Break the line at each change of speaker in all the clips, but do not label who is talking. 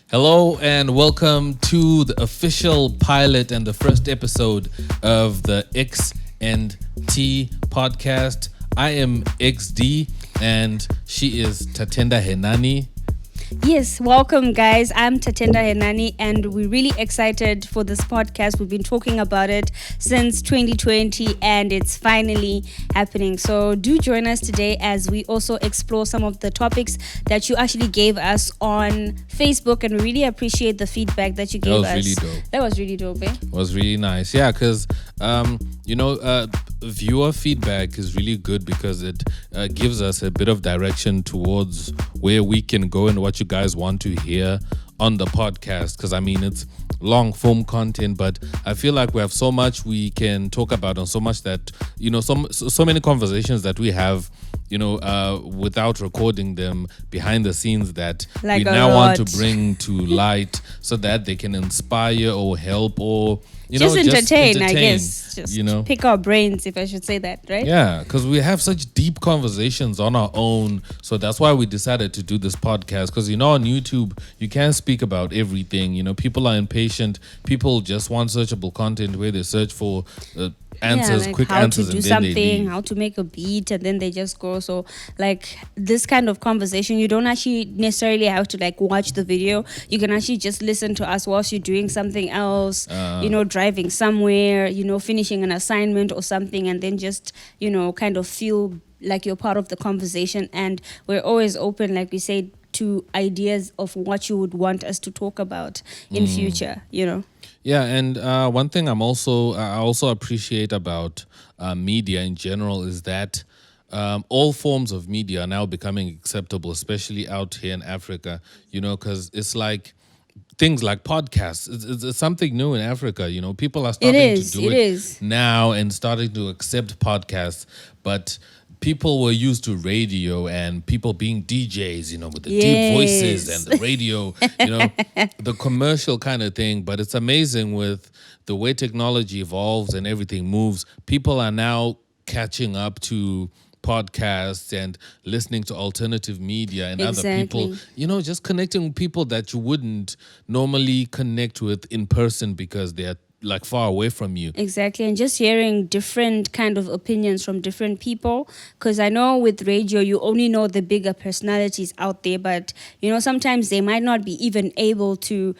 Hello and welcome to the official pilot and the first episode of the X&TEE podcast. I am XD and she is Tatenda Henani.
Yes, welcome guys. I'm Tatenda Henani and we're really excited for this podcast. We've been talking about it since 2020 and it's finally happening. So do join us today as we also explore some of the topics that you actually gave us on Facebook, and we really appreciate the feedback that you gave us.
That was really dope.
That was really dope, eh?
It was really nice. Yeah, because viewer feedback is really good because it gives us a bit of direction towards where we can go and what you guys want to hear on the podcast. Because I mean, it's long form content, but I feel like we have so much we can talk about and so much that, so many conversations that we have, without recording them behind the scenes that
like
we now want to bring to light so that they can inspire or help or
just entertain, I guess. Just pick our brains, if I should say that, right?
Yeah, because we have such deep conversations on our own. So that's why we decided to do this podcast. Because, on YouTube, you can't speak about everything. People are impatient. People just want searchable content where they search for answers, quick answers,
and then they leave. How to make a beat, and then they just go. So, this kind of conversation, you don't actually necessarily have to, watch the video. You can actually just listen to us whilst you're doing something else, driving somewhere, finishing an assignment or something, and then just, kind of feel like you're part of the conversation. And we're always open, like we said, to ideas of what you would want us to talk about in future,
Yeah, and one thing I also appreciate about media in general is that all forms of media are now becoming acceptable, especially out here in Africa, because it's like things like podcasts. It's something new in Africa, people are starting to do it now and starting to accept podcasts, but people were used to radio and people being DJs, with the deep voices and the radio, the commercial kind of thing. But it's amazing with the way technology evolves and everything moves. People are now catching up to podcasts and listening to alternative media and other people, just connecting with people that you wouldn't normally connect with in person because they're far away from you.
Exactly. And just hearing different kind of opinions from different people, because I know with radio you only know the bigger personalities out there, but sometimes they might not be even able to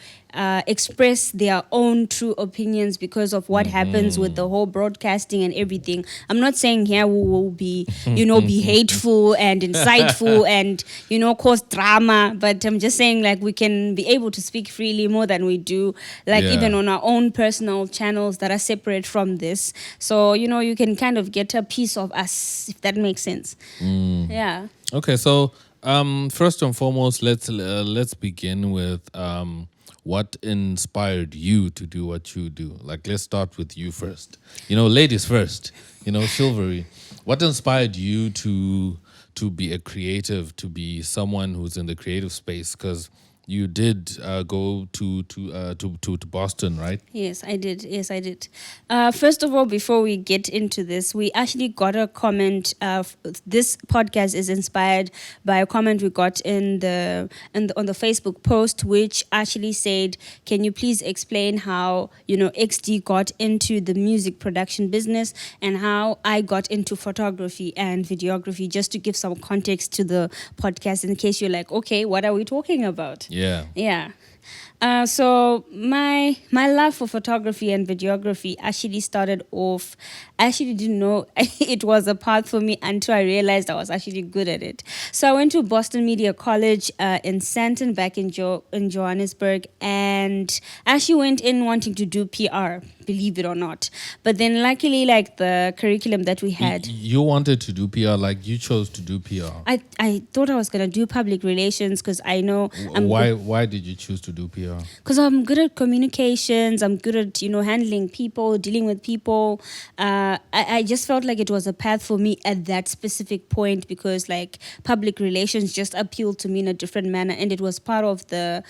express their own true opinions because of what happens with the whole broadcasting and everything. I'm not saying here we will be, be hateful and insightful and, cause drama, but I'm just saying we can be able to speak freely more than we do, even on our own personal channels that are separate from this. So, you can kind of get a piece of us, if that makes sense. Yeah.
Okay, so first and foremost, let's begin with what inspired you to do what you do? Let's start with you first. Ladies first. Silvery. What inspired you to be a creative, to be someone who's in the creative space? Because you did go to Boston, right?
Yes, I did. First of all, before we get into this, we actually got a comment. This podcast is inspired by a comment we got on the Facebook post, which actually said, "Can you please explain how XD got into the music production business and how I got into photography and videography?" Just to give some context to the podcast, in case you're like, okay, what are we talking about? Yeah. So my love for photography and videography actually started off. I actually didn't know it was a path for me until I realized I was actually good at it. So I went to Boston Media College in Sandton back in Johannesburg, and I actually went in wanting to do PR, believe it or not. But then luckily, the curriculum that we had,
you wanted to do PR, you chose to do PR.
I thought I was gonna do public relations because I know
why did you choose to do PR?
Because I'm good at communications. I'm good at, handling people, dealing with people. I just felt like it was a path for me at that specific point because public relations just appealed to me in a different manner, and it was part of the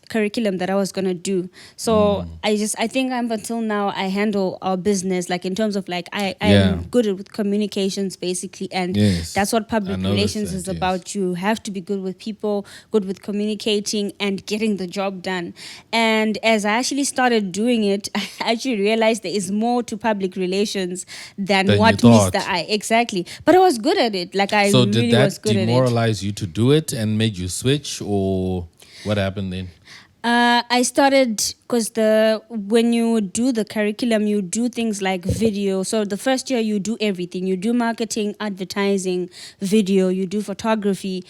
curriculum that I was going to do. So I I think up until now I handle our business like in terms of like
Yeah.
I'm good with communications basically, and
Yes.
that's what
I
public
noticed
relations
that,
is
yes.
about. You have to be good with people, good with communicating and getting the job done. And as I actually started doing it, I actually realized there is more to public relations than
Than you
what meets the
thought.
eye. Exactly. But I was good at it. Like I
So did
really was
that
good at it.
demoralize you to do it and made you switch, or what happened then?
I started because when you do the curriculum, you do things like video. So the first year you do everything. You do marketing, advertising, video. You do photography.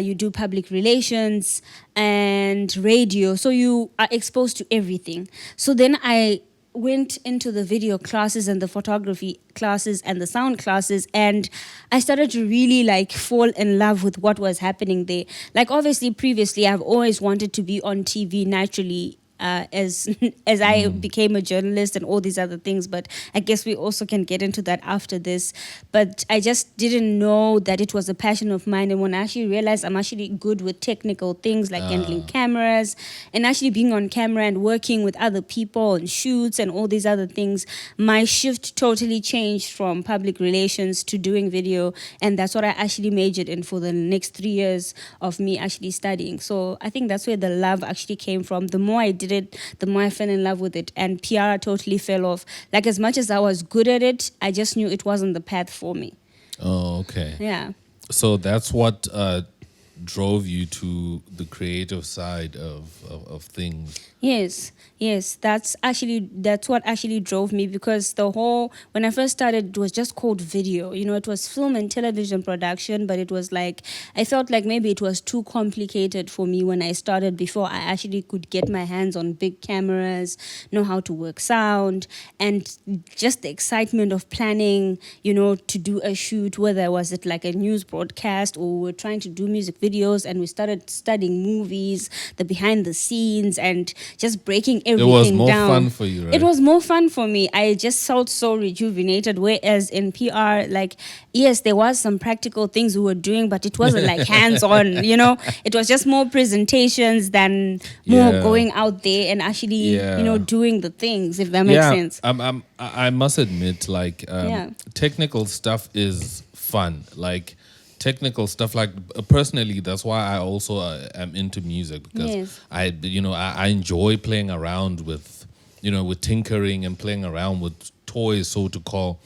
You do public relations and radio. So you are exposed to everything. So then I went into the video classes and the photography classes and the sound classes, and I started to really like fall in love with what was happening there. Like obviously previously I've always wanted to be on TV naturally, as as I became a journalist and all these other things, but I guess we also can get into that after this. But I just didn't know that it was a passion of mine, and when I actually realized I'm actually good with technical things like handling cameras and actually being on camera and working with other people and shoots and all these other things, my shift totally changed from public relations to doing video, and that's what I actually majored in for the next 3 years of me actually studying. So I think that's where the love actually came from. The more I did it, the more I fell in love with it, and PR totally fell off. Like as much as I was good at it, I just knew it wasn't the path for me.
Oh, okay.
Yeah.
So that's what drove you to the creative side of things.
Yes, that's what actually drove me, because when I first started, it was just called video. It was film and television production, but it was like I felt like maybe it was too complicated for me when I started, before I actually could get my hands on big cameras, know how to work sound, and just the excitement of planning, to do a shoot, whether was it like a news broadcast or we're trying to do music videos, and we started studying movies, the behind the scenes, and just breaking everything
It was more
down.
fun for you, right?
It was more fun for me. I just felt so rejuvenated. Whereas in PR, like, yes, there was some practical things we were doing, but it wasn't like hands-on, It was just more presentations than more
Yeah.
going out there and actually,
Yeah.
doing the things, if that makes sense.
I must admit, like,
Yeah.
technical stuff is fun. Like, technical stuff, like, personally, that's why I also am into music, because
Yes.
I enjoy playing around with, with tinkering and playing around with toys, so to call.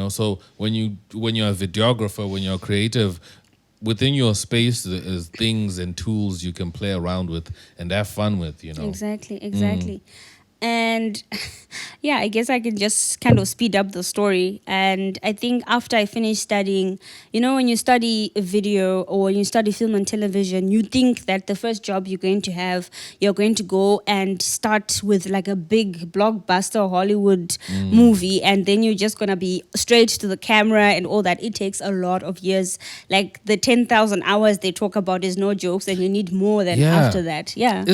So when you're a videographer, when you're creative, within your space there is things and tools you can play around with and have fun with.
Exactly. And yeah, I guess I can just kind of speed up the story. And I think after I finished studying, when you study video or when you study film and television, you think that the first job you're going to have, you're going to go and start with like a big blockbuster Hollywood movie, and then you're just going to be straight to the camera and all that. It takes a lot of years. Like the 10,000 hours they talk about is no jokes, and you need more than after that. Yeah.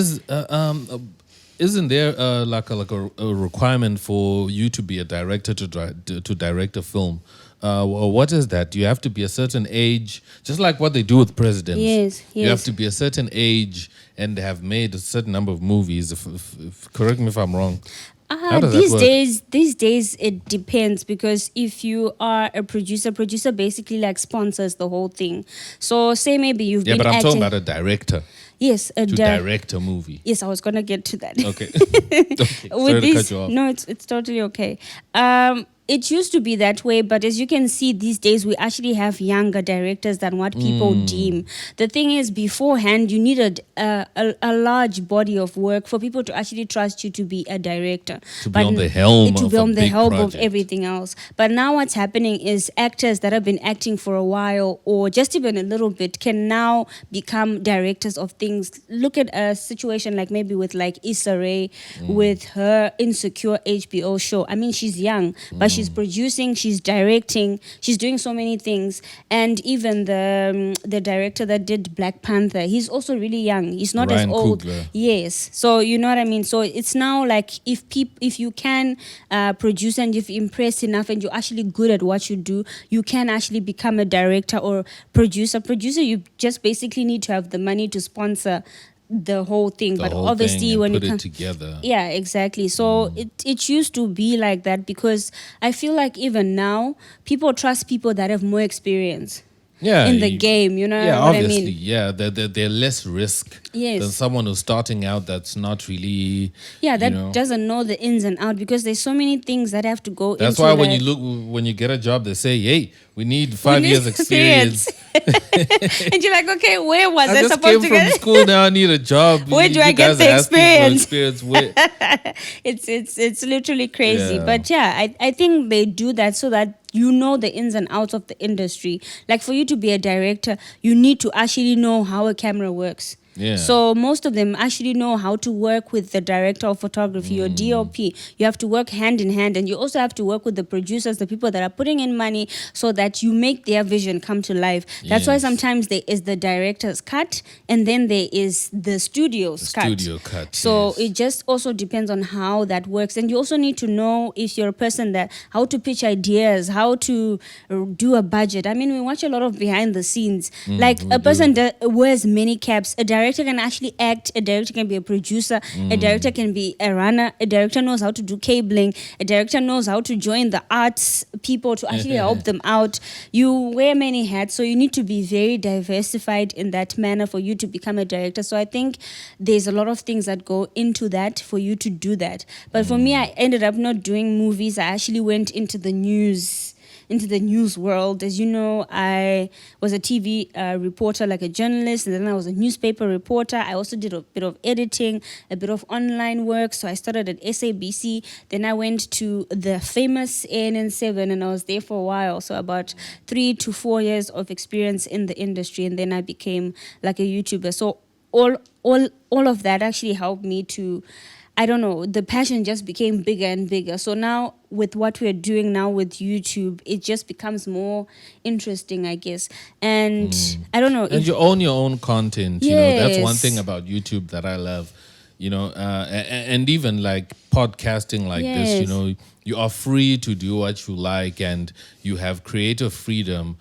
Isn't there like a requirement for you to be a director to direct a film? What is that? Do you have to be a certain age, just like what they do with presidents?
Yes.
You have to be a certain age and have made a certain number of movies. If correct me if I'm wrong. How does that work?
These days it depends, because if you are a producer basically like sponsors the whole thing. So say maybe you've been
Yeah, but I'm
acting.
talking about a director
Yes,
to direct a movie.
Yes, I was gonna get to that.
Okay. Okay. Sorry to cut you off.
No, it's totally okay. It used to be that way, but as you can see these days, we actually have younger directors than what people deem. The thing is, beforehand, you needed a large body of work for people to actually trust you to be a director.
To be on the helm
to
of
be
a
on the
big
helm of
project.
everything else. But now what's happening is actors that have been acting for a while or just even a little bit can now become directors of things. Look at a situation like maybe with like Issa Rae with her Insecure HBO show. I mean, she's young, but she's producing, she's directing, she's doing so many things. And even the director that did Black Panther, he's also really young. He's not
Ryan
as old.
Coogler.
Yes. So you know what I mean? So it's now like if you can produce and if you impress enough and you're actually good at what you do, you can actually become a director or producer. Producer, you just basically need to have the money to sponsor the whole thing.
The
But
whole
obviously,
thing and
when
put
it
it
comes,
together.
yeah, exactly. So it used to be like that because I feel like even now people trust people that have more experience
Yeah,
in the game. You know
yeah,
what I
obviously,
mean?
yeah. They're less risk than
Yes.
someone who's starting out that's not really,
Yeah,
you
that
know.
doesn't know the ins and out because there's so many things that have to go
That's
into
why
like
when you get a job, they say, "Hey, we need
we
5 years
need experience.
experience."
And you're like, okay, where was
I
I
just
supposed
came
to
from
get?
school now. I need a job.
Where do I
You
get
guys
the
are asking for
experience?
experience. Where?
It's literally crazy.
Yeah.
But yeah, I think they do that so that you know the ins and outs of the industry. Like for you to be a director, you need to actually know how a camera works.
Yeah.
So most of them actually know how to work with the director of photography or DOP. You have to work hand in hand, and you also have to work with the producers, the people that are putting in money, so that you make their vision come to life. That's why
Yes.
sometimes there is the director's cut, and then there is the studio's cut.
Studio cut.
So
yes.
it just also depends on how that works, and you also need to know if you're a person that how to pitch ideas, how to do a budget. I mean, we watch a lot of behind the scenes. Like
we
a person
do.
that wears many caps. A director can actually act. A director can be a producer. A director can be a runner. A director knows how to do cabling. A director knows how to join the arts people to actually help them out. You wear many hats, so you need to be very diversified in that manner for you to become a director. So I think there's a lot of things that go into that for you to do that. But for me, I ended up not doing movies. I actually went into the news world. As you know, I was a TV reporter, like a journalist, and then I was a newspaper reporter. I also did a bit of editing, a bit of online work. So I started at SABC. Then I went to the famous ANN7, and I was there for a while. So about 3 to 4 years of experience in the industry, and then I became like a YouTuber. So all of that actually helped me to, I don't know, the passion just became bigger and bigger. So now with what we're doing now with YouTube, it just becomes more interesting, I guess. And I don't know.
And you own your own content. You know, that's one
Yes.
thing about YouTube that I love. You know, and even like podcasting like this, you
Yes.
know, you are free to do what you like and you have creative freedom.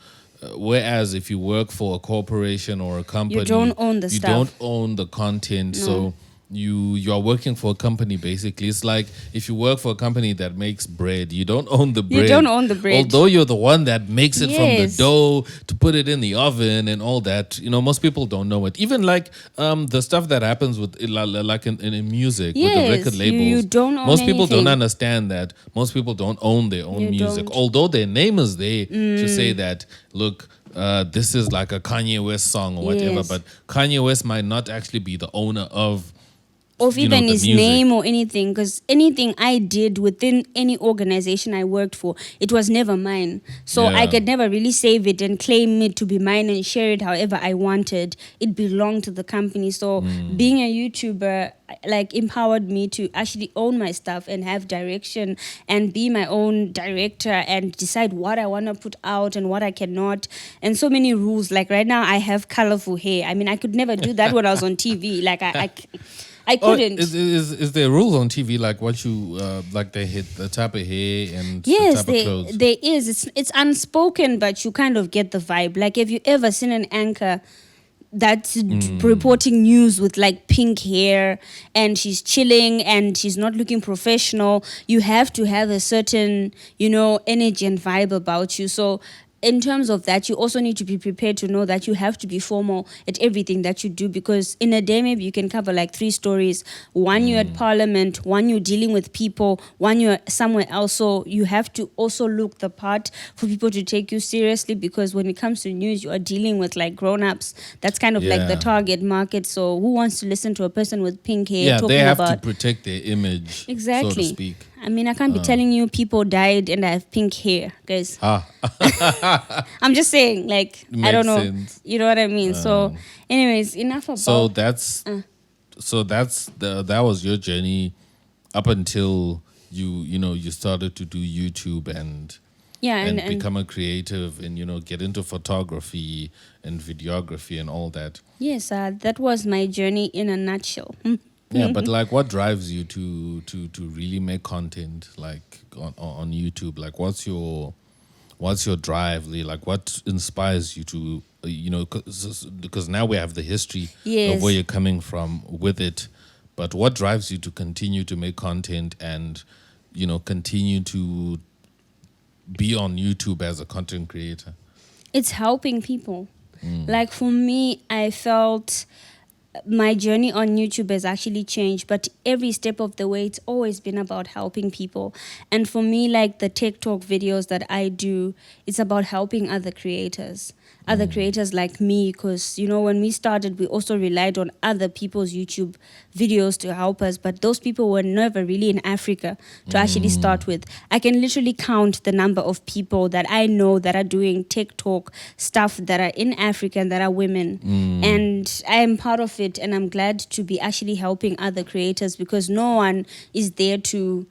Whereas if you work for a corporation or a company,
don't own the
you
stuff.
don't own the content. So you are working for a company basically. It's like if you work for a company that makes bread, you don't own the bread.
You don't own the bread.
Although you're the one that makes it from the
Yes.
dough to put it in the oven and all that. You know, most people don't know it. Even like the stuff that happens with like in music with the
Yes,
record
you
labels.
don't own
most people don't
anything.
understand that. Most people don't own their own
You
music.
don't.
Although their name is there to say that, look, this is like a Kanye West song or whatever,
Yes.
but Kanye West might not actually be the owner of
Of
you know,
even
the
his
music.
name or anything, because anything I did within any organization I worked for, it was never mine. So I
Yeah.
could never really save it and claim it to be mine and share it however I wanted. It belonged to the company. So being a YouTuber like empowered me to actually own my stuff and have direction and be my own director and decide what I want to put out and what I cannot, and so many rules. Like right now I have colorful hair. I mean, I could never do that when I was on TV. Like I
Oh,
couldn't.
is there rules on TV like what you like they hit the type of hair and the
Yes,
type of clothes?
there is. It's unspoken, but you kind of get the vibe. Like, have you ever seen an anchor that's reporting news with like pink hair and she's chilling and she's not looking professional? You have to have a certain, energy and vibe about you. So in terms of that, you also need to be prepared to know that you have to be formal at everything that you do, because in a day maybe you can cover like 3 stories. One you're at Parliament, one you're dealing with people, one you're somewhere else. So you have to also look the part for people to take you seriously, because when it comes to news, you are dealing with like grown-ups. That's kind of like the
Yeah.
target market. So who wants to listen to a person with pink hair
Yeah,
talking
they have
about
to protect their image,
exactly?
so to speak.
I mean, I can't be telling you people died and I have pink hair, guys. I'm just saying, like, I don't
Makes
know.
sense.
You know what I mean? So, anyways, enough about.
So that's that was your journey up until you started to do YouTube and
yeah,
and
and
become a creative and get into photography and videography and all that.
yes, that was my journey in a nutshell.
Yeah, but like, what drives you to really make content like on YouTube? Like, what's what's your drive, Lee? Like, what inspires you to, because now we have the history of where
Yes.
you're coming from with it, but what drives you to continue to make content and, continue to be on YouTube as a content creator?
It's helping people. Like for me, I felt my journey on YouTube has actually changed, but every step of the way, it's always been about helping people. And for me, like the TikTok videos that I do, it's about helping other creators like me, because when we started, we also relied on other people's YouTube videos to help us, but those people were never really in Africa to actually start with. I can literally count the number of people that I know that are doing TikTok stuff that are in Africa and that are women, and I am part of it, and I'm glad to be actually helping other creators, because no one is there to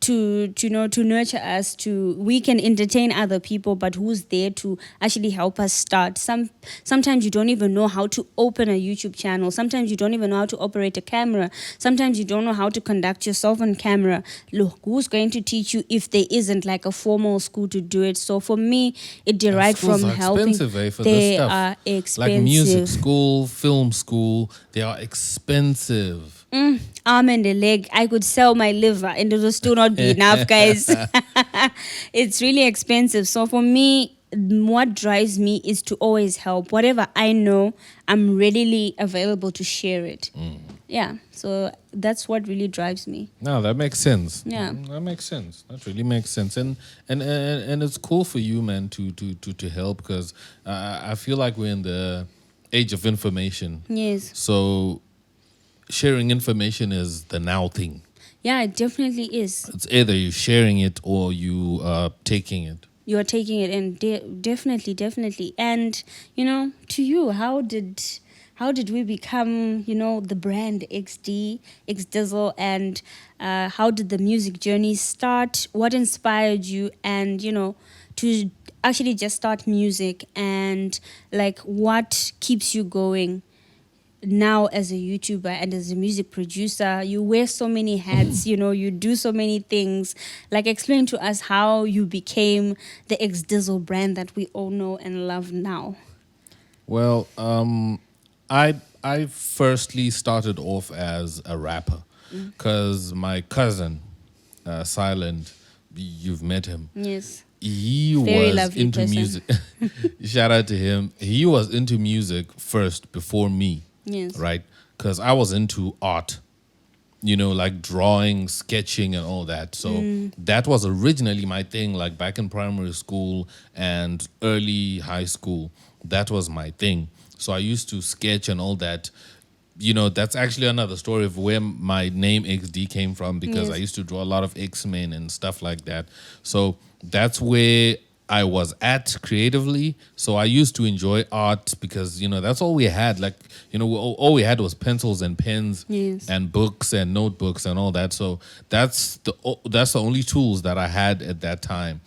nurture us. We can entertain other people, but who's there to actually help us start? Sometimes you don't even know how to open a YouTube channel. Sometimes you don't even know how to operate a camera. Sometimes you don't know how to conduct yourself on camera. Look, who's going to teach you if there isn't like a formal school to do it? So for me, it derived
Schools
from
are
helping.
expensive, for this
They
stuff.
are expensive.
Like music school, film school, they are expensive.
Arm and a leg, I could sell my liver and it will still not be enough, guys. It's really expensive. So for me, what drives me is to always help. Whatever I know, I'm readily available to share it. Yeah, so that's what really drives me.
No, that makes sense.
Yeah.
That makes sense. That really makes sense. And it's cool for you, man, to help, because I feel like we're in the age of information.
Yes.
So sharing information is the now thing.
Yeah, it definitely is.
It's either you're sharing it or you are taking it.
You're taking it in, definitely. And to you, how did we become the brand XD, X-Dizzle, and how did the music journey start? What inspired you, and to actually just start music, and like what keeps you going now as a YouTuber and as a music producer? You wear so many hats, you do so many things. Like, explain to us how you became the X-Dizzle brand that we all know and love now.
Well, I firstly started off as a rapper, because my cousin, Silent, you've met him.
Yes.
He
Very
was
lovely
into
person.
music. Shout out to him. He was into music first before me.
Yes.
Right? Because I was into art, like drawing, sketching, and all that. So that was originally my thing, like back in primary school and early high school. That was my thing. So I used to sketch and all that. That's actually another story of where my name XD came from, because
Yes.
I used to draw a lot of X-Men and stuff like that. So that's where I was at creatively. So I used to enjoy art, because that's all we had. Like, all we had was pencils and pens.
Yes.
And books and notebooks and all that. So that's the only tools that I had at that time.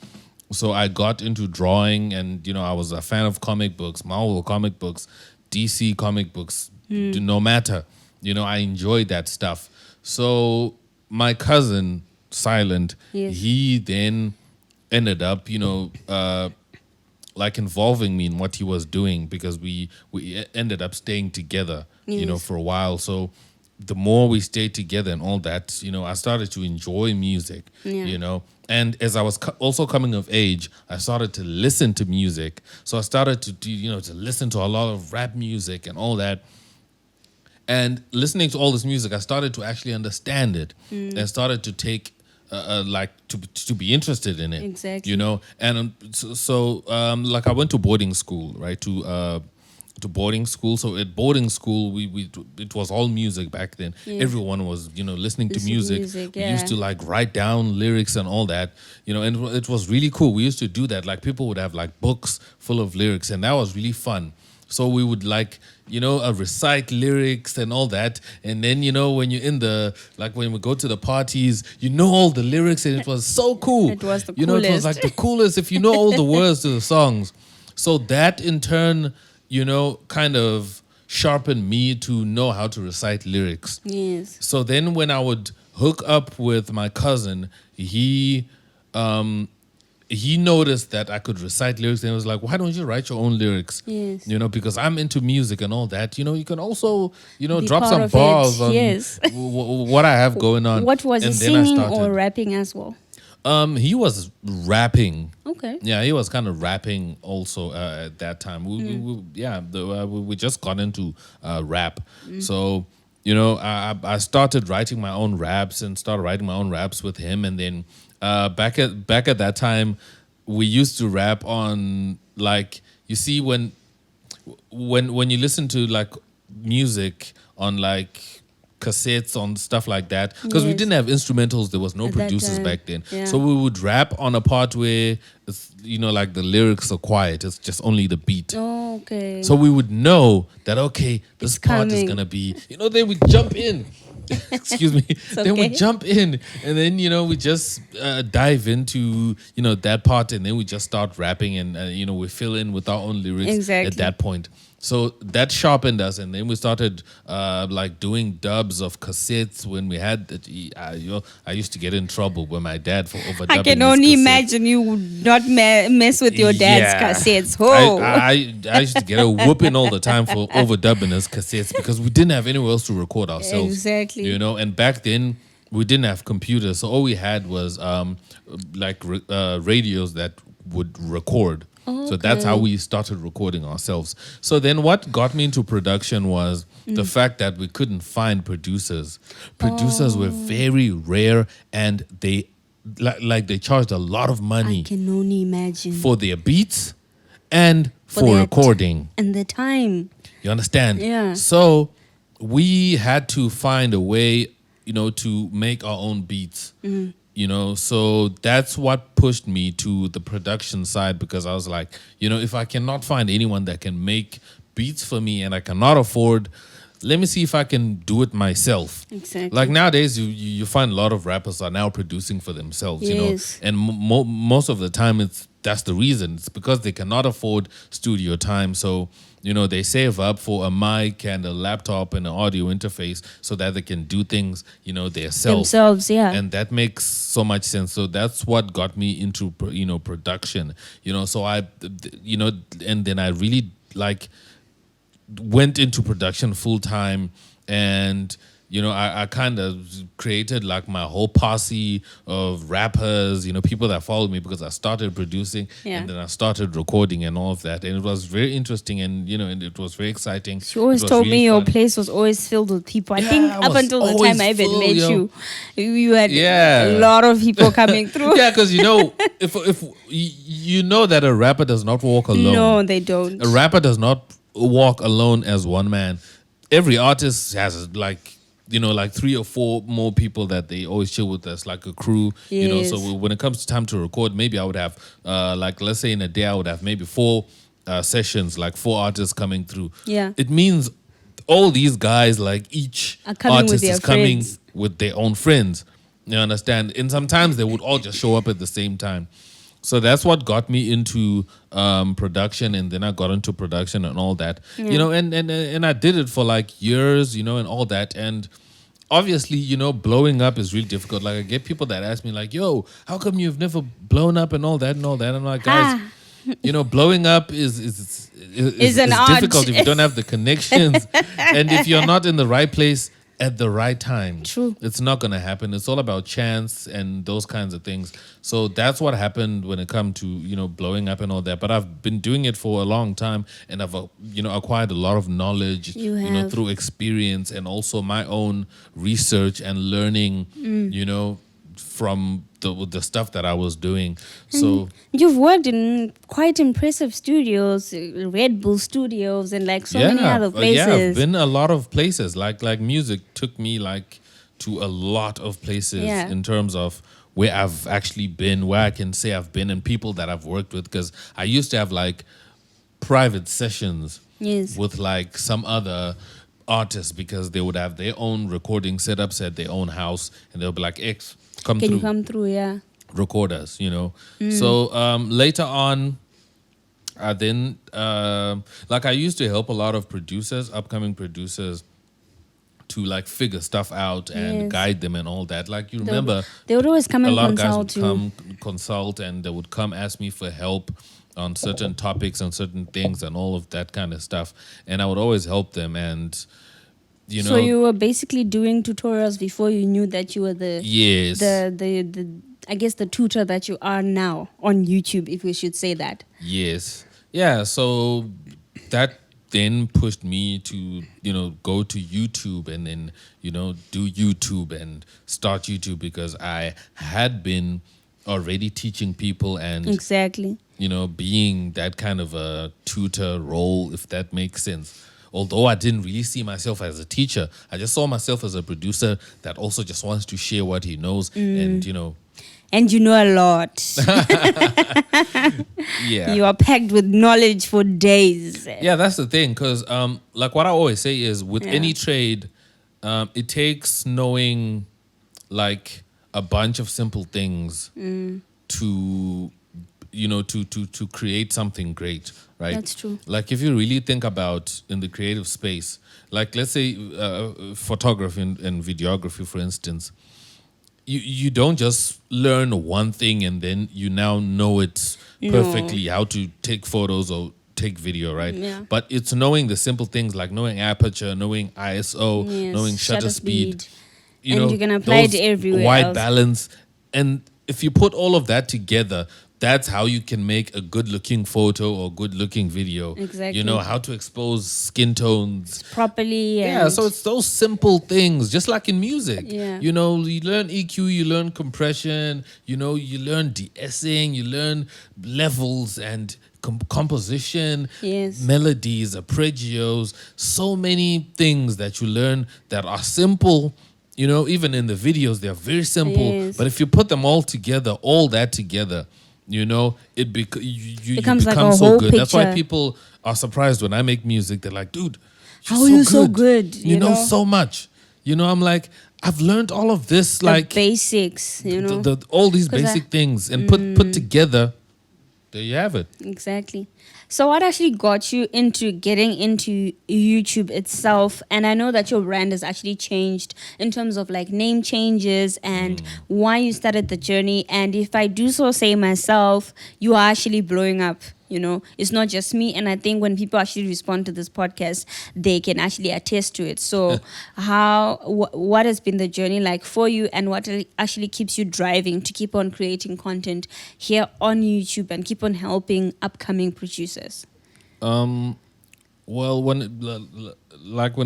So I got into drawing, and I was a fan of comic books, Marvel comic books, DC comic books. No matter, I enjoyed that stuff. So my cousin Silent,
Yes.
he then ended up, like involving me in what he was doing, because we ended up staying together,
Yes.
for a while. So the more we stayed together and all that, I started to enjoy music,
Yeah.
And as I was also coming of age, I started to listen to music. So I started to do, to listen to a lot of rap music and all that. And listening to all this music, I started to actually understand it, and started to take, like, to be interested in it.
Exactly.
And like I went to boarding school, right? To boarding school. So at boarding school, we it was all music back then.
Yeah.
Everyone was listening to
Listen to
music.
music,
We
yeah.
used to like write down lyrics and all that. And it was really cool. We used to do that. Like, people would have like books full of lyrics, and that was really fun. So we would like, recite lyrics and all that. And then, when you're when we go to the parties, all the lyrics, and it was so cool.
It was the
It was
coolest.
like the coolest if you know all the words to the songs. So that in turn, kind of sharpened me to know how to recite lyrics.
Yes.
So then when I would hook up with my cousin, he he noticed that I could recite lyrics, and he was like, "Why don't you write your own lyrics?"
Yes.
Because I'm into music and all that. You can also,
Be
drop
part
some
of
bars
it,
on
yes.
what I have going on.
What was he,
and then I
singing
started.
or rapping as well?
He was rapping.
Okay.
Yeah, he was kind of rapping also at that time. We just got into rap. So, I started writing my own raps and started writing my own raps with him. And then back at that time, we used to rap on, like, you see, when you listen to like music on like cassettes, on stuff like that, because we
Yes.
didn't have instrumentals, there was no
At that
producers
time,
back then.
yeah.
So we would rap on a part where it's, like the lyrics are quiet, it's just only the beat.
Oh, okay.
So we would know that, okay, this
It's
part is
coming.
gonna be, then we jump in. Excuse me. Then we
okay.
jump in, and then we just dive into that part, and then we just start rapping, and we fill in with our own lyrics
Exactly.
at that point. So that sharpened us, and then we started like doing dubs of cassettes when we had that. I used to get in trouble with my dad for overdubbing.
I can
his
only
cassettes.
imagine you would not mess with your dad's
Yeah.
cassettes. Oh.
I used to get a whooping all the time for overdubbing his cassettes because we didn't have anywhere else to record ourselves.
Exactly.
And back then we didn't have computers, so all we had was radios that would record. So that's how we started recording ourselves. So then what got me into production was the fact that we couldn't find producers. Producers were very rare, and they they charged a lot of
I
money
can only imagine.
for their beats and for
their
recording.
And the time.
You understand?
Yeah.
So we had to find a way, to make our own beats. So that's what pushed me to the production side, because I was like, if I cannot find anyone that can make beats for me and I cannot afford, let me see if I can do it myself.
Exactly.
Like nowadays, you find a lot of rappers are now producing for themselves,
Yes.
and most of the time that's the reason. It's because they cannot afford studio time. So, they save up for a mic and a laptop and an audio interface so that they can do things,
Themselves, yeah.
And that makes so much sense. So that's what got me into, production, so and then I really went into production full time, and I kind of created like my whole posse of rappers, people that followed me, because I started producing and then I started recording and all of that, and it was very interesting, and and it was very exciting.
You always
It was
told
really
me your
fun.
place was always filled with people. I
Yeah,
think
it
up
was
until the
always
time I even
full,
met
yo.
you had
Yeah.
a lot of people coming through.
Yeah, because if you know that a rapper does not walk alone.
No, they don't.
A rapper does not walk alone as one man. Every artist has like 3 or 4 more people that they always chill with us, like a crew.
Yes.
So when it comes to time to record, maybe I would have let's say in a day I would have maybe 4 sessions, like 4 artists coming through.
Yeah.
It means all these guys, like each
Are coming with
artist
their
is coming
friends.
with their own friends. You understand? And sometimes they would all just show up at the same time. So that's what got me into production, and then I got into production and all that. And I did it for like years, and all that. And obviously, blowing up is really difficult. Like I get people that ask me like, "Yo, how come you've never blown up and all that and all that?" I'm like, guys, blowing up is
an art.
difficult if you don't have the connections and if you're not in the right place at the right time.
True.
It's not going to happen. It's all about chance and those kinds of things. So that's what happened when it comes to, blowing up and all that. But I've been doing it for a long time, and I've, acquired a lot of knowledge,
You have.
through experience and also my own research and learning, from the stuff that I was doing. So
You've worked in quite impressive studios, Red Bull Studios, and like so many other places.
Yeah, I've been a lot of places. Like music took me like to a lot of places
Yeah.
in terms of where I've actually been, where I can say I've been, and people that I've worked with. Because I used to have like private sessions
Yes.
with like some other artists, because they would have their own recording setups at their own house, and they'll be like, X, come
Can
through.
you come through? Yeah.
Record us, So later on, I then I used to help a lot of producers, upcoming producers, to like figure stuff out and
Yes.
guide them and all that. Like you
They would-
remember,
they would always come
a
and
lot of guys would
consult you.
come consult and they would come ask me for help on certain topics and certain things and all of that kind of stuff, and I would always help them. And you know,
So you were basically doing tutorials before you knew that you were
yes,
the I guess the tutor that you are now on YouTube, if we should say that.
yes, yeah. So that then pushed me to go to YouTube and then do YouTube and start YouTube, because I had been already teaching people and
Exactly.
being that kind of a tutor role, if that makes sense. Although I didn't really see myself as a teacher, I just saw myself as a producer that also just wants to share what he knows. And,
And you know a lot.
yeah.
You are packed with knowledge for days.
Yeah, that's the thing. Because, like what I always say is with
Yeah.
any trade, it takes knowing like a bunch of simple things to to create something great, right?
That's true.
Like if you really think about in the creative space, like let's say photography and videography, for instance, you don't just learn one thing and then you now know it perfectly how to take photos or take video, right?
Yeah.
But it's knowing the simple things like knowing aperture, knowing ISO,
Yes,
knowing shutter speed.
And you can apply it
those
everywhere
White
else.
balance. And if you put all of that together, that's how you can make a good looking photo or good looking video.
Exactly.
You know, how to expose skin tones.
Properly.
Yeah,
and-
so it's those simple things, just like in music.
Yeah.
You know, you learn EQ, you learn compression, you learn de-essing, you learn levels and composition,
Yes.
melodies, arpeggios, so many things that you learn that are simple. Even in the videos, they're very simple.
Yes.
But if you put them all together, all that together, it you
Becomes like
become
a
so
whole
good. That's why
picture.
people are surprised when I make music. They're like, dude,
How are you so good,
You
you
know
know?
so much. I'm like, I've learned all of this,
the
like
basics,
all these
'Cause
basic things, and put together. There you have it.
Exactly. So what actually got you into getting into YouTube itself? And I know that your brand has actually changed in terms of like name changes and why you started the journey. And if I do so say myself, you are actually blowing up. It's not just me. And I think when people actually respond to this podcast, they can actually attest to it. So what has been the journey like for you, and what actually keeps you driving to keep on creating content here on YouTube and keep on helping upcoming producers?
Well, when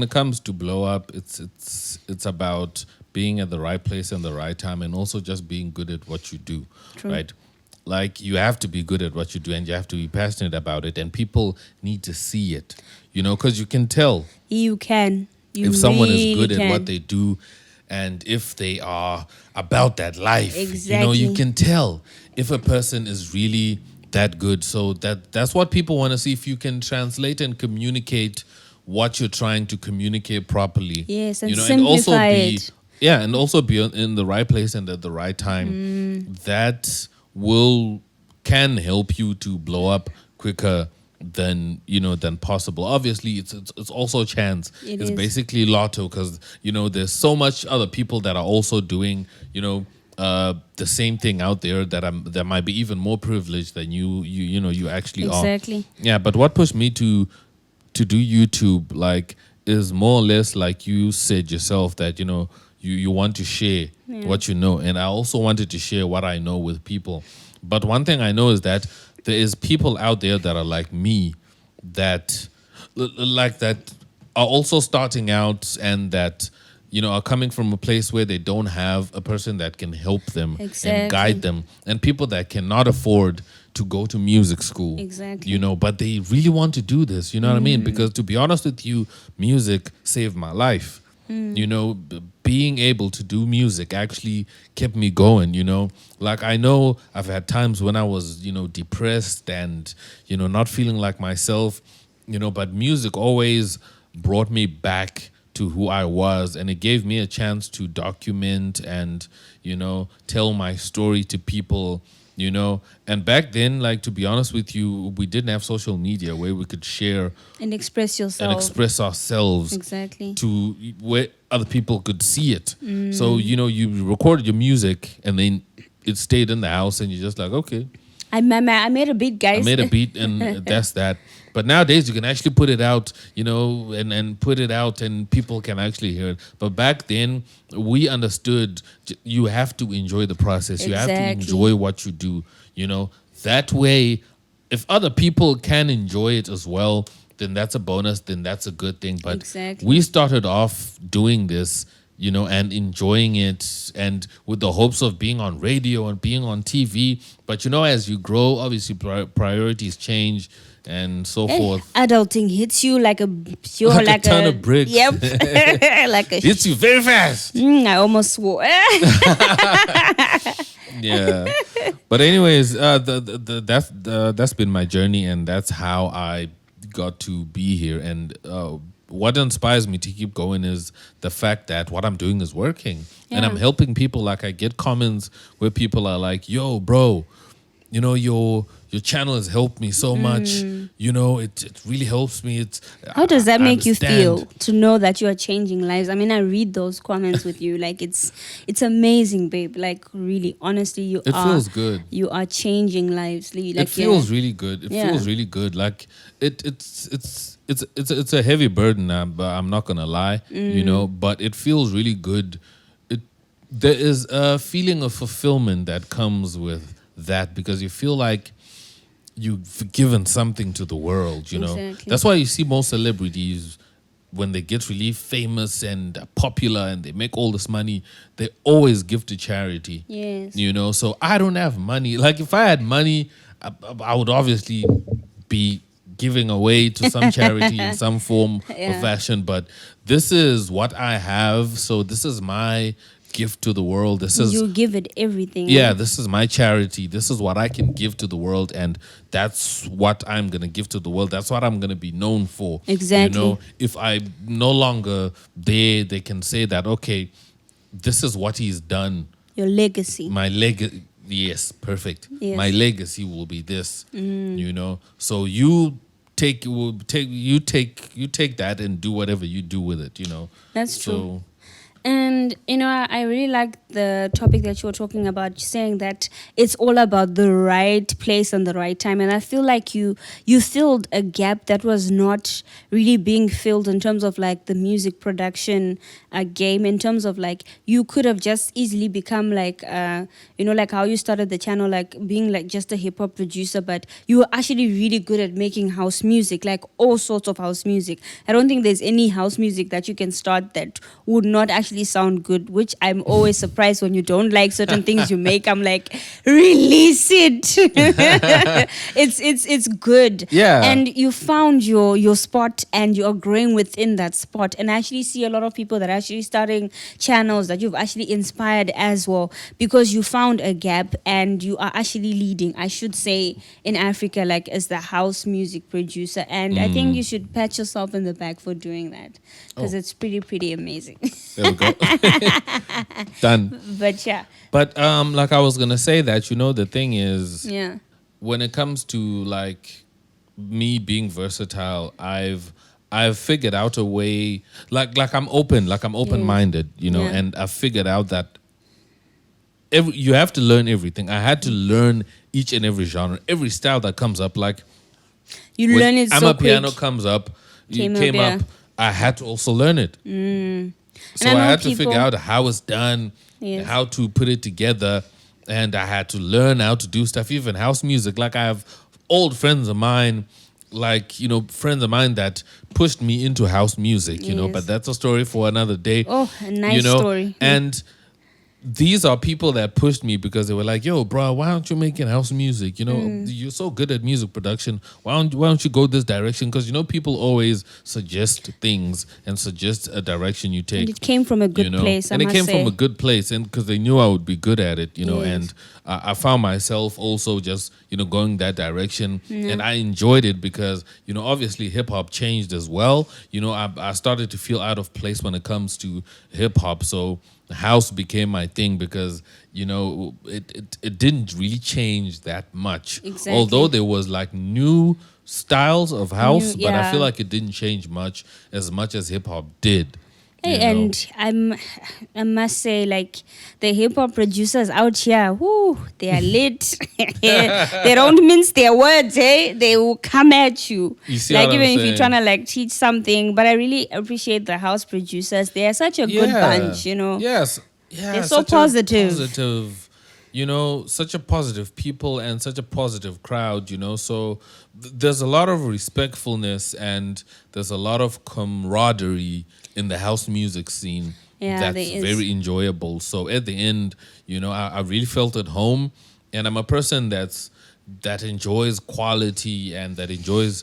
it comes to blow up, it's about being at the right place and the right time, and also just being good at what you do.
True.
Right? Like you have to be good at what you do, and you have to be passionate about it, and people need to see it. Because you can tell
You can. You
if someone is
really
good at
can.
what they do, and if they are about that life. You
Exactly.
can tell if a person is really that good. So that's what people want to see. If you can translate and communicate what you're trying to communicate properly.
Yes, and
and also
simplify
be
it.
and also be in the right place and at the right time. That can help you to blow up quicker than possible. Obviously, it's also chance.
It
It's
is.
basically lotto, because there's so much other people that are also doing the same thing out there that might be even more privileged than you actually
Exactly.
are. Yeah, but what pushed me to do YouTube is more or less like you said yourself, that you want to share what you know, and I also wanted to share what I know with people. But one thing I know is that there is people out there that are like me, that are also starting out, and that are coming from a place where they don't have a person that can help them
Exactly.
and guide them, and people that cannot afford to go to music school.
Exactly.
But they really want to do this, you know what I mean? Because to be honest with you, music saved my life. Being able to do music actually kept me going. Like I know I've had times when I was depressed and not feeling like myself, but music always brought me back to who I was, and it gave me a chance to document and tell my story to people. And back then, like, to be honest with you, we didn't have social media where we could share
And express yourself.
and express ourselves
Exactly.
to other people could see it. So, you recorded your music and then it stayed in the house and you're just like, okay,
I made a beat,
I
guys.
made a beat and that's that. But nowadays you can actually put it out, and put it out and people can actually hear it. But back then we understood you have to enjoy the process. You have to
Exactly.
enjoy what you do, That way, if other people can enjoy it as well, then that's a bonus, then that's a good thing. But
Exactly.
we started off doing this, and enjoying it and with the hopes of being on radio and being on TV. But, as you grow, obviously priorities change and so forth.
Adulting hits you like a
Like a ton of bricks.
Yep, like a.
Hits you very fast.
I almost swore.
Yeah. But anyways, that's been my journey, and that's how I got to be here. And what inspires me to keep going is the fact that what I'm doing is working, and I'm helping people. Like, I get comments where people are like, "Yo, bro, your channel has helped me so much. It really helps me."
How does that
I
make you feel
understand.
to know that you are changing lives? I mean, I read those comments with you. Like, it's amazing, babe. Like, really, honestly,
It feels good.
You are changing lives. Like,
It feels really good. It feels really good. Like, it's a heavy burden. But I'm not gonna lie, But it feels really good. There is a feeling of fulfillment that comes with that, because you feel like you've given something to the world.
Exactly.
That's why you see most celebrities, when they get really famous and popular and they make all this money, they always give to charity.
Yes.
So I don't have money. Like, if I had money, I would obviously be giving away to some charity in some form or fashion. But this is what I have. So this is my gift to the world.
You give it everything.
Yeah, this is my charity. This is what I can give to the world, and that's what I'm going to give to the world. That's what I'm going to be known for.
Exactly.
If I'm no longer there, they can say that, okay, this is what he's done.
Your legacy.
My legacy, yes, perfect.
Yes.
My legacy will be this, So you take that and do whatever you do with it,
That's true.
So,
And, I really like the topic that you were talking about, saying that it's all about the right place and the right time. And I feel like you filled a gap that was not really being filled in terms of like the music production game, in terms of like you could have just easily become like, like how you started the channel, like being like just a hip hop producer, but you were actually really good at making house music, like all sorts of house music. I don't think there's any house music that you can start that would not actually sound good, which I'm always surprised when you don't like certain things you make. I'm like, release it. It's good.
Yeah.
And you found your spot and you are growing within that spot. And I actually see a lot of people that are actually starting channels that you've actually inspired as well, because you found a gap and you are actually leading, I should say, in Africa, like as the house music producer. And I think you should pat yourself in the back for doing that, because it's pretty amazing.
There we go. Done.
But yeah.
But like I was gonna say that, the thing is,
Yeah.
when it comes to like me being versatile, I've figured out a way, like I'm open-minded,
Yeah.
and I've figured out that you have to learn everything. I had to learn each and every genre, every style that comes up. Like,
You
when
learn it so quick.
Amapiano comes up,
Came
came
up,
up, I had to also learn it. So
I know
I had to
people-
figure out how it's done,
Yes.
how to put it together, and I had to learn how to do stuff, even house music. Like, I have old friends of mine, friends of mine that pushed me into house music,
Yes.
but that's a story for another day.
Oh, a nice story.
And these are people that pushed me because they were like, "Yo, bro, why aren't you making house music? You're so good at music production. Why don't you go this direction?" Because people always suggest things and suggest a direction you take.
And it came from a good place, I
and it
must
came
say.
from a good place, and because they knew I would be good at it,
Yes.
And I found myself also just going that direction, and I enjoyed it because obviously hip hop changed as well. I started to feel out of place when it comes to hip hop, so house became my thing because it didn't really change that much.
Exactly.
Although there was like new styles of house, but I
yeah.
feel like it didn't change much as hip hop did.
Hey,
you know.
I must say, like the hip hop producers out here, whoo, they are lit. They don't mince their words, hey. They will come at you.
You see
Like
what I'm
even if you're trying
saying?
to like teach something, but I really appreciate the house producers. They are such a good
Yeah.
bunch, you know.
Yes.
They're
Yeah.
so
Such a
positive.
positive, such a positive people and such a positive crowd, So there's a lot of respectfulness and there's a lot of camaraderie in the house music scene
Yeah, there
that's
is.
very enjoyable. So at the end, I really felt at home. And I'm a person that enjoys quality and that enjoys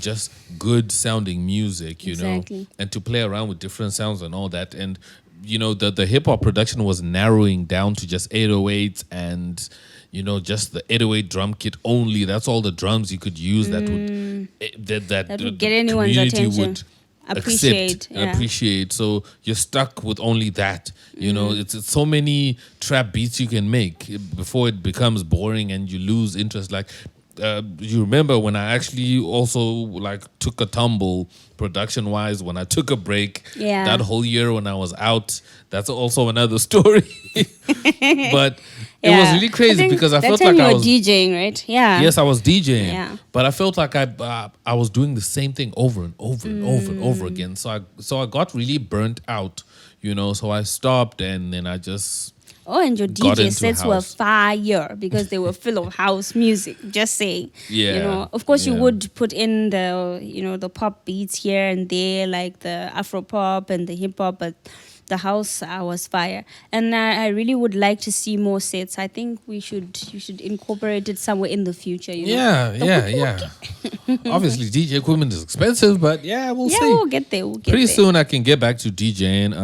just good sounding music,
Exactly.
and to play around with different sounds and all that. And the hip hop production was narrowing down to just 808s and just the 808 drum kit only. That's all the drums you could use that would
That would
the
get anyone's
community
attention.
would
Appreciate.
accept and
Yeah.
appreciate. So you're stuck with only that. It's so many trap beats you can make before it becomes boring and you lose interest. Like you remember when I actually also like took a tumble production wise when I took a break
Yeah.
that whole year when I was out. That's also another story. But it was really
I
crazy
think
because I
that
felt
time
like
you
I
were
was
DJing, right? Yeah.
yes, I was DJing,
Yeah.
but I felt like I was doing the same thing over and over and over and over again. So I got really burnt out, So I stopped and then I just
Oh, and your
got
DJ
into
sets were
house.
fire because they were full of house music. Just saying.
Yeah,
Of course you
yeah.
would put in the pop beats here and there, like the Afro pop and the hip hop, but the house was fire. And I really would like to see more sets. I think you should incorporate it somewhere in the future.
Yeah. Obviously, DJ equipment is expensive, but yeah, we'll
Yeah,
see.
we'll get there. We'll get
Pretty
there.
soon, I can get back to DJing.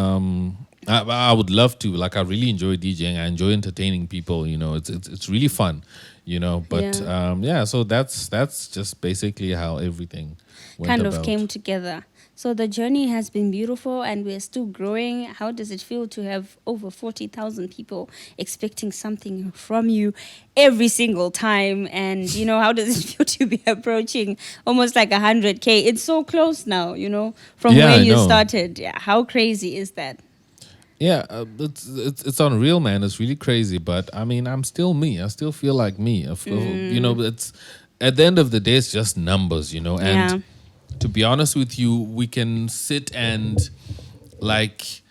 I would love to. Like, I really enjoy DJing. I enjoy entertaining people. It's really fun. But
Yeah.
So that's just basically how everything went
Kind
about.
of came together. So the journey has been beautiful and we're still growing. How does it feel to have over 40,000 people expecting something from you every single time? And, how does it feel to be approaching almost like 100K? It's so close now, from
Yeah,
where
I
you
know.
started. Yeah, how crazy is that?
Yeah, it's unreal, man. It's really crazy, but I mean, I'm still me. I still feel like me. It's at the end of the day, it's just numbers, And
Yeah.
to be honest with you, we can sit and like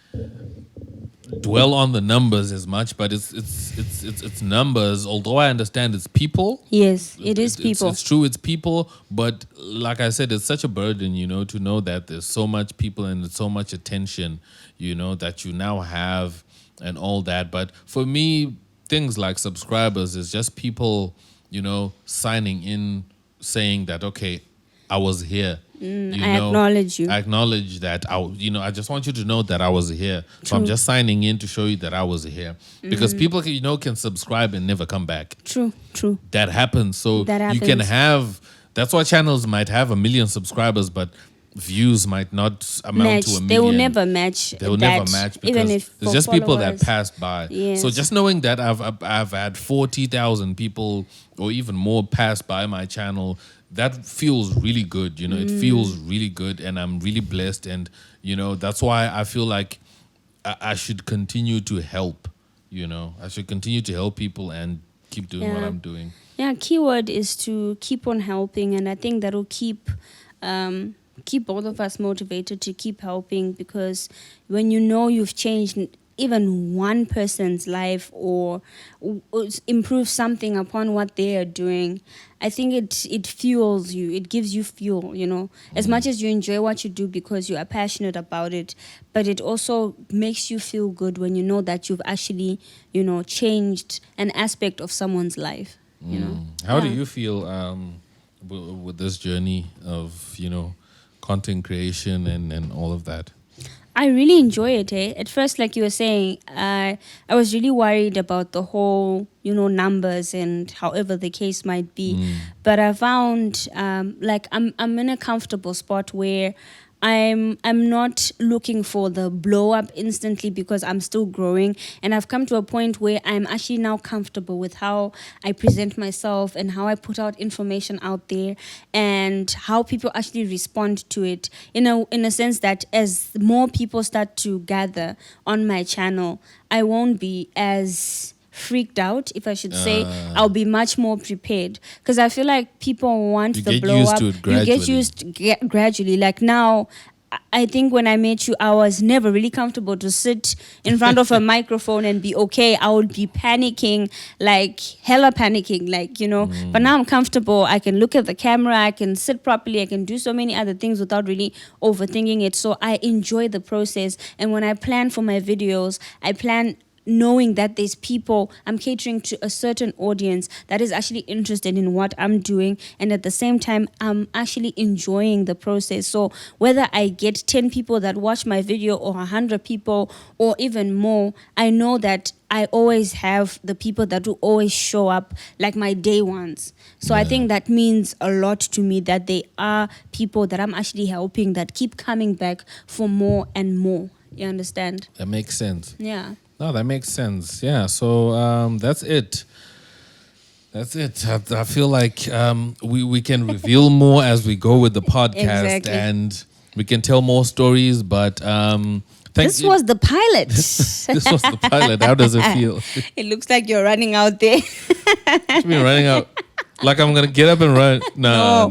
dwell on the numbers as much, but it's numbers. Although I understand it's people.
Yes, it is people.
It's true, it's people, but like I said, it's such a burden, to know that there's so much people and so much attention, that you now have and all that. But for me, things like subscribers is just people, signing in, saying that, okay, I was here.
I acknowledge you.
I acknowledge that I just want you to know that I was here. So I'm just signing in to show you that I was here. Because people can subscribe and never come back.
True.
That happens. So
That
you can
happens.
have that's why channels might have 1 million subscribers, but views might not amount
Match.
to 1 million.
They will never match.
They will never match because
even if
there's
for
just people that
followers.
passed by.
Yes.
So just knowing that I've had 40,000 people or even more pass by my channel, that feels really good. It feels really good, and I'm really blessed. And that's why I feel like I should continue to help. I should continue to help people and keep doing what
Yeah.
I'm doing.
Yeah, keyword is to keep on helping, and I think that'll keep both of us motivated to keep helping, because when you've changed even one person's life or improve something upon what they are doing, I think it fuels you. It gives you fuel, as much as you enjoy what you do because you are passionate about it, but it also makes you feel good when you know that you've actually, changed an aspect of someone's life,
How do
Yeah.
you feel with this journey of content creation and all of that?
I really enjoy it. At first, like you were saying, I was really worried about the whole, numbers and however the case might be. But I found, I'm in a comfortable spot where I'm not looking for the blow up instantly because I'm still growing, and I've come to a point where I'm actually now comfortable with how I present myself and how I put out information out there and how people actually respond to it, in a sense that as more people start to gather on my channel, I won't be as freaked out, if I should say. I'll be much more prepared because I feel like people want
You
the
get
blow
used
up.
to it
You
gradually.
get used gradually. Like now, I think when I met you, I was never really comfortable to sit in front of a microphone and be okay. I would be panicking, like hella panicking, like, But now I'm comfortable. I can look at the camera. I can sit properly. I can do so many other things without really overthinking it. So I enjoy the process. And when I plan for my videos, I plan knowing that there's people, I'm catering to a certain audience that is actually interested in what I'm doing, and at the same time I'm actually enjoying the process. So whether I get 10 people that watch my video or 100 people or even more, I know that I always have the people that will always show up, like my day ones. So I think that means a lot to me, that they are people that I'm actually helping that keep coming back for more and more. You understand?
That makes sense.
Yeah.
No, that makes sense. Yeah. So that's it. That's it. I feel like we can reveal more as we go with the podcast,
Exactly.
and we can tell more stories. But
This was the pilot.
this was the pilot. How does it feel?
It looks like you're running out there.
It's been running out. Like I'm gonna get up and run. No.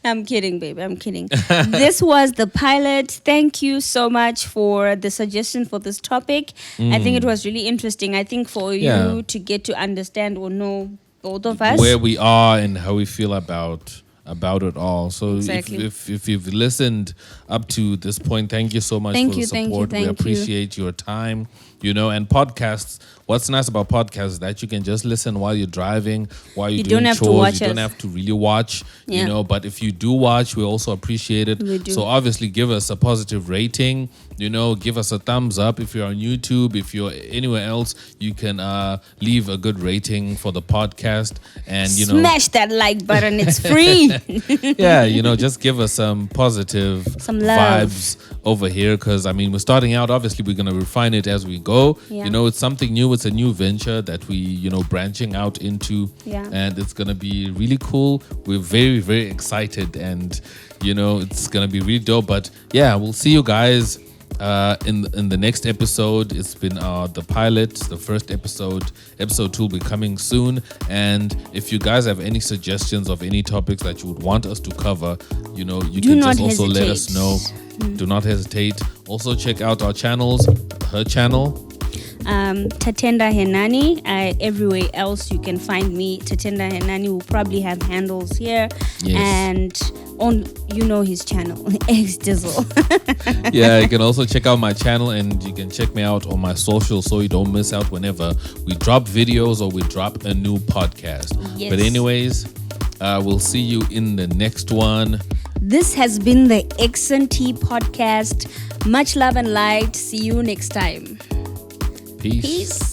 I'm kidding, babe. I'm kidding. This was the pilot. Thank you so much for the suggestion for this topic. I think it was really interesting. I think for you to get to understand or know both of us.
Where we are and how we feel about it all. So
Exactly.
if you've listened up to this point, thank you so much for the support. We appreciate your time. And podcasts. What's nice about podcasts is that you can just listen while you're driving, while you're doing chores. You don't have to really watch, But if you do watch, we also appreciate it.
We do.
So obviously give us a positive rating, give us a thumbs up. If you're on YouTube, if you're anywhere else, you can leave a good rating for the podcast. And,
smash that like button. It's free.
yeah, just give us some positive
love.
vibes over here, because we're starting out. Obviously we're going to refine it as we go. It's something new. It's a new venture that we branching out into, and it's going to be really cool. We're very, very excited, and it's going to be really dope. But yeah, we'll see you guys in the next episode. It's been the pilot, the first episode. Episode 2 will be coming soon. And if you guys have any suggestions of any topics that you would want us to cover, you can just also let us know. Do not hesitate. Also check out our channels. Her channel,
Tatenda Henani. Everywhere else you can find me, Tatenda Henani. Will probably have handles here.
Yes.
And on his channel, X Dizzle.
Yeah, you can also check out my channel, and you can check me out on my social, so you don't miss out whenever we drop videos or we drop a new podcast.
Yes.
But anyways, we'll see you in the next one.
This has been the X&TEE podcast. Much love and light. See you next time.
Peace.
Peace.